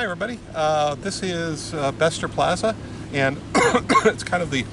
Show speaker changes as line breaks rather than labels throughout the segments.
Hi everybody, this is Bester Plaza, and it's kind of the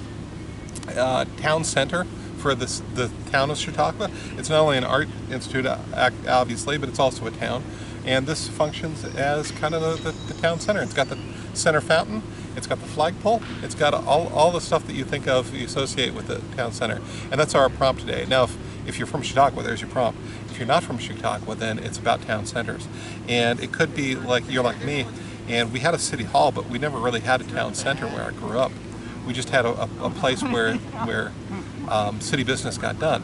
town center for the town of Chautauqua. It's not only an art institute, obviously, but it's also a town. And this functions as kind of the town center. It's got the center fountain, it's got the flagpole, it's got all the stuff that you think of, you associate with the town center. And that's our prompt today. Now, if you're from Chautauqua, there's your prompt. If you're not from Chautauqua, then it's about town centers. And it could be like you're like me, and we had a city hall, but we never really had a town center where I grew up. We just had a place where city business got done.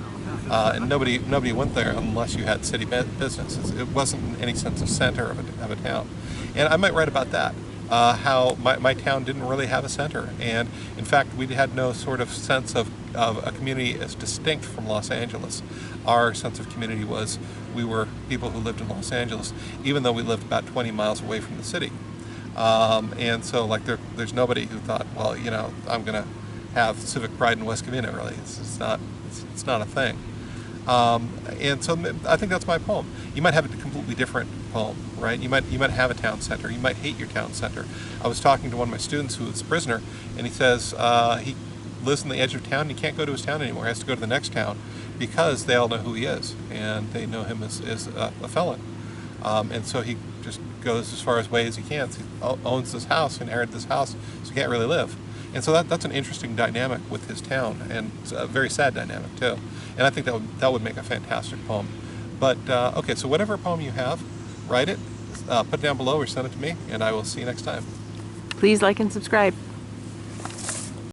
And nobody went there unless you had city business. It wasn't in any sense a center of a town. And I might write about that, how my town didn't really have a center. And in fact, we had no sort of sense of a community as distinct from Los Angeles. Our sense of community was we were people who lived in Los Angeles, even though we lived about 20 miles away from the city. And so like there's nobody who thought, well, you know, I'm going to have civic pride in West Covina, really. It's not a thing. And so I think that's my poem. You might have a completely different poem, right? You might have a town center. You might hate your town center. I was talking to one of my students who is a prisoner, and he says he lives on the edge of town, and he can't go to his town anymore. He has to go to the next town because they all know who he is, and they know him as a felon. And so he just goes as far away as he can. So he owns this house, inherited this house, so he can't really live. And so that's an interesting dynamic with his town, and it's a very sad dynamic too. And I think that would make a fantastic poem. But okay, so whatever poem you have, write it, put it down below or send it to me, and I will see you next time.
Please like and subscribe.